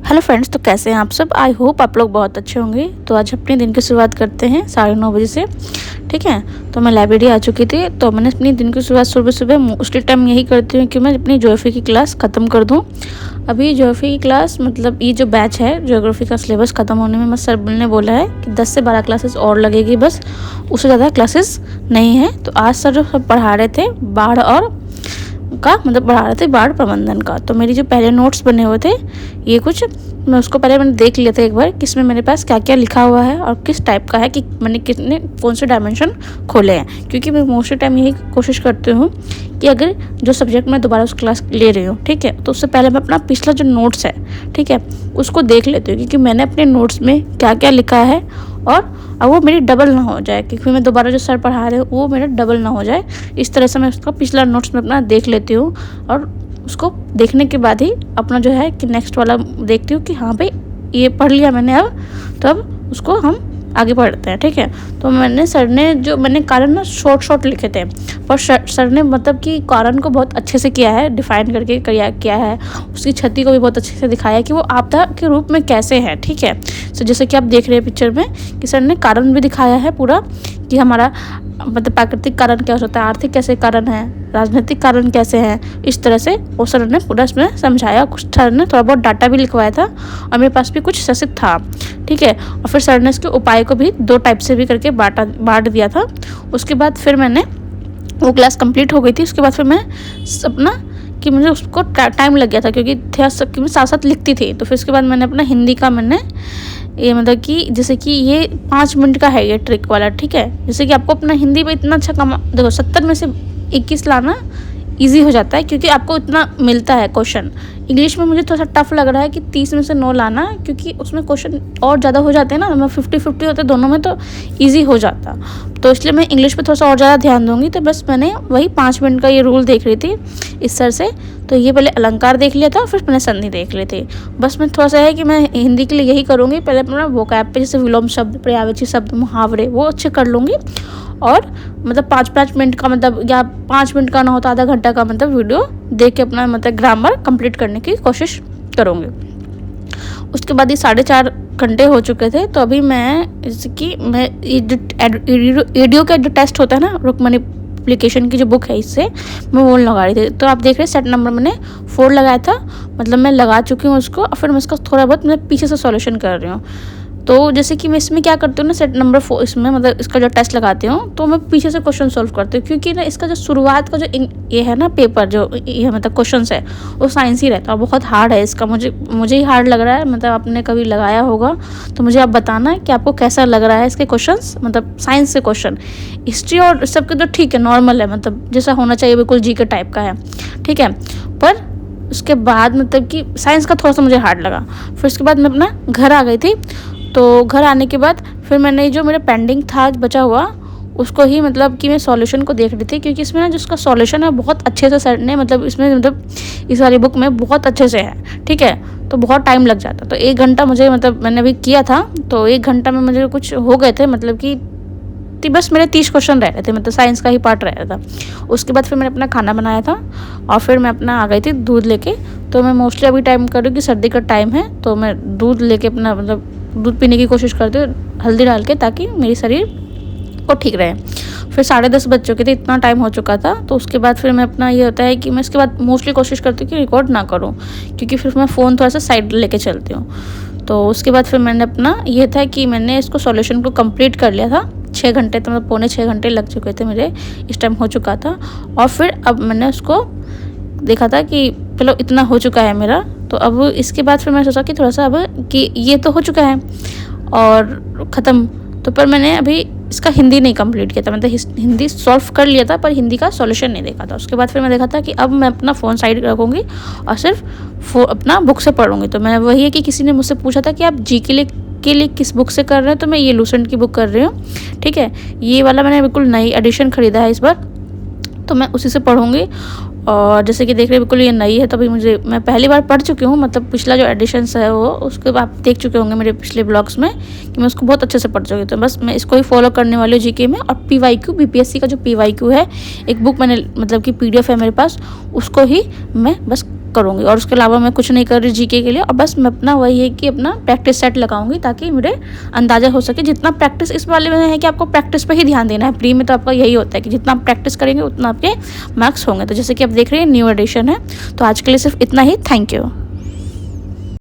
Hello friends, तो कैसे हैं आप सब। आई होप आप लोग बहुत अच्छे होंगे। तो आज अपने दिन की शुरुआत करते हैं 9:30 बजे से। ठीक है, तो मैं लाइब्रेरी आ चुकी थी। तो मैंने अपनी दिन की शुरुआत सुबह सुबह मोस्टली टाइम यही करती हूँ कि मैं अपनी ज्योग्राफी की क्लास ख़त्म कर दूँ। अभी ज्योग्राफी की क्लास मतलब ये जो बैच है ज्योग्राफी का सिलेबस ख़त्म होने में, सर ने बोला है कि 10 से 12 क्लासेस और लगेगी, बस उससे ज़्यादा क्लासेस नहीं है। तो आज सर जो सब पढ़ा रहे थे बाढ़ और का मतलब पढ़ा रहे थे बाढ़ प्रबंधन का। तो मेरी जो पहले नोट्स बने हुए थे ये कुछ मैं उसको पहले मैंने देख लिया था एक बार कि इसमें मेरे पास क्या क्या लिखा हुआ है और किस टाइप का है, कि मैंने कितने कौन से डायमेंशन खोले हैं। क्योंकि मैं मोस्टली टाइम यही कोशिश करती हूँ कि अगर जो सब्जेक्ट मैं दोबारा उस क्लास ले रही हूँ, ठीक है, तो उससे पहले मैं अपना पिछला जो नोट्स है, ठीक है, उसको देख लेती हूँ क्योंकि मैंने अपने नोट्स में क्या क्या लिखा है और अब वो मेरी डबल ना हो जाए, क्योंकि मैं दोबारा जो सर पढ़ा रहे हो वो मेरा डबल ना हो जाए। इस तरह से मैं उसका पिछला नोट्स में अपना देख लेती हूँ और उसको देखने के बाद ही अपना जो है कि नेक्स्ट वाला देखती हूँ कि हाँ भाई ये पढ़ लिया मैंने अब, तो अब उसको हम आगे पढ़ते हैं। ठीक है, तो मैंने कारण ना शॉर्ट लिखे थे, पर सर ने मतलब कि कारण को बहुत अच्छे से किया है, डिफाइन करके किया है। उसकी क्षति को भी बहुत अच्छे से दिखाया है कि वो आपदा के रूप में कैसे है। ठीक है, तो जैसे कि आप देख रहे हैं पिक्चर में कि सर ने कारण भी दिखाया है पूरा कि हमारा मतलब प्राकृतिक कारण क्या हो सकता है, आर्थिक कैसे कारण है, राजनीतिक कारण कैसे हैं। इस तरह से वो सर ने पूरा इसमें समझाया। कुछ सर ने थोड़ा बहुत डाटा भी लिखवाया था और मेरे पास भी कुछ सेसित था। ठीक है, और फिर सर ने इसके उपाय को भी 2 टाइप से भी करके बांट दिया था। उसके बाद फिर मैंने वो क्लास कंप्लीट हो गई थी। उसके बाद फिर मैं अपना कि मुझे उसको टाइम लग गया था क्योंकि थे सबकी मैं साथ साथ लिखती थी। तो फिर उसके बाद मैंने अपना हिंदी का मैंने ये मतलब कि जैसे कि ये 5 मिनट का है ये ट्रिक वाला। ठीक है, जैसे कि आपको अपना हिंदी में इतना अच्छा देखो 70 में से 21 लाना इजी हो जाता है क्योंकि आपको इतना मिलता है क्वेश्चन। इंग्लिश में मुझे थोड़ा सा टफ लग रहा है कि 30 में से 9 लाना, क्योंकि उसमें क्वेश्चन और ज़्यादा हो जाते हैं ना, मैं 50-50 होते दोनों में तो इजी हो जाता। तो इसलिए मैं इंग्लिश पे थोड़ा सा और ज़्यादा ध्यान दूंगी। तो बस मैंने वही 5 मिनट का ये रूल देख रही थी इस सर से। तो ये पहले अलंकार देख लिया था, फिर मैंने संधि देख ली थी। बस मैं थोड़ा सा है कि मैं हिंदी के लिए यही करूँगी, पहले अपना वोकैब पे जैसे विलोम शब्द, पर्यायवाची शब्द, मुहावरे वो अच्छे कर लूँगी। और मतलब 5-5 मिनट का मतलब या 5 मिनट का ना हो तो आधा घंटा का मतलब वीडियो देख के अपना मतलब ग्रामर कंप्लीट करने की कोशिश करूँगी। उसके बाद ये 4.5 घंटे हो चुके थे। तो अभी मैं जैसे कि मैं ये जो एडियो का जो टेस्ट होता है ना, रुक्मणी एप्लीकेशन की जो बुक है, इससे मैं वो लगा रही थी। तो आप देख रहे हैं सेट नंबर मैंने 4 लगाया था, मतलब मैं लगा चुकी हूँ उसको। और फिर मैं इसका थोड़ा बहुत मैं पीछे से सॉल्यूशन कर रही हूँ। तो जैसे कि मैं इसमें क्या करती हूँ ना, सेट नंबर 4 इसमें मतलब इसका जो टेस्ट लगाती हूँ तो मैं पीछे से क्वेश्चन सॉल्व करती हूँ, क्योंकि ना इसका जो शुरुआत का जो ये है ना पेपर, जो ये मतलब क्वेश्चन है वो साइंस ही रहता है, बहुत हार्ड है इसका। मुझे ही हार्ड लग रहा है। मतलब आपने कभी लगाया होगा तो मुझे आप बताना कि आपको कैसा लग रहा है इसके क्वेश्चन, मतलब साइंस से क्वेश्चन। हिस्ट्री और सबके तो ठीक है, नॉर्मल है, मतलब जैसा होना चाहिए बिल्कुल जी के टाइप का है। ठीक है, पर उसके बाद मतलब कि साइंस का थोड़ा सा मुझे हार्ड लगा। फिर उसके बाद मैं अपना घर आ गई थी। तो घर आने के बाद फिर मैंने जो मेरा पेंडिंग था बचा हुआ उसको ही मतलब कि मैं सॉल्यूशन को देख रही थी, क्योंकि इसमें ना जिसका सॉल्यूशन है बहुत अच्छे से सर ने मतलब इसमें मतलब इस वाली बुक में बहुत अच्छे से है। ठीक है, तो बहुत टाइम लग जाता। तो 1 घंटा मुझे मतलब मैंने अभी किया था, तो 1 घंटा में मुझे कुछ हो गए थे, मतलब कि बस मेरे 30 क्वेश्चन रह रहे थे, मतलब साइंस का ही पार्ट रह रहा था। उसके बाद फिर मैंने अपना खाना बनाया था और फिर मैं अपना आ गई थी दूध लेके। तो मैं मोस्टली अभी टाइम कर रही हूँ कि सर्दी का टाइम है, तो मैं दूध लेके अपना मतलब दूध पीने की कोशिश करती हूँ हल्दी डाल के, ताकि मेरी शरीर को ठीक रहे। फिर 10:30 बज चुके थे, इतना टाइम हो चुका था। तो उसके बाद फिर मैं अपना ये होता है कि मैं इसके बाद मोस्टली कोशिश करती हूँ कि रिकॉर्ड ना करूँ, क्योंकि फिर मैं फ़ोन थोड़ा सा साइड लेके चलती हूँ। तो उसके बाद फिर मैंने अपना ये था कि मैंने इसको सॉल्यूशन को कंप्लीट कर लिया था। 6 घंटे तो मतलब 6.25 घंटे लग चुके थे मेरे, इस टाइम हो चुका था। और फिर अब मैंने उसको देखा था कि चलो इतना हो चुका है मेरा। तो अब इसके बाद फिर मैंने सोचा कि थोड़ा सा अब कि ये तो हो चुका है और ख़त्म। तो पर मैंने अभी इसका हिंदी नहीं कंप्लीट किया था, मतलब हिंदी सॉल्व कर लिया था पर हिंदी का सॉल्यूशन नहीं देखा था। उसके बाद फिर मैं देखा था कि अब मैं अपना फ़ोन साइड रखूँगी और सिर्फ अपना बुक से पढ़ूँगी। तो मैं वही है कि किसी ने मुझसे पूछा था कि आप जी के लिए किस बुक से कर रहे हैं, तो मैं ये लूसेंट की बुक कर रही हूँ। ठीक है, ये वाला मैंने बिल्कुल नई एडिशन ख़रीदा है इस बार, तो मैं उसी से पढ़ूँगी। और जैसे कि देख रहे बिल्कुल ये नई है, तो अभी मैं पहली बार पढ़ चुकी हूँ, मतलब पिछला जो एडिशंस है वो उसके आप देख चुके होंगे मेरे पिछले ब्लॉग्स में कि मैं उसको बहुत अच्छे से पढ़ चुकी हूँ। तो बस मैं इसको ही फॉलो करने वाली हूँ जीके में। और PYQ BPSC का जो PYQ है, एक बुक मैंने मतलब कि PDF है मेरे पास, उसको ही मैं बस करूँगी। और उसके अलावा मैं कुछ नहीं कर रही जीके के लिए, और बस मैं अपना वही है कि अपना प्रैक्टिस सेट लगाऊंगी ताकि मुझे अंदाज़ा हो सके। जितना प्रैक्टिस इस वाले में है कि आपको प्रैक्टिस पे ही ध्यान देना है। प्री में तो आपका यही होता है कि जितना आप प्रैक्टिस करेंगे उतना आपके मार्क्स होंगे। तो जैसे कि आप देख रहे हैं न्यू एडिशन है। तो आज के लिए सिर्फ इतना ही। Thank you.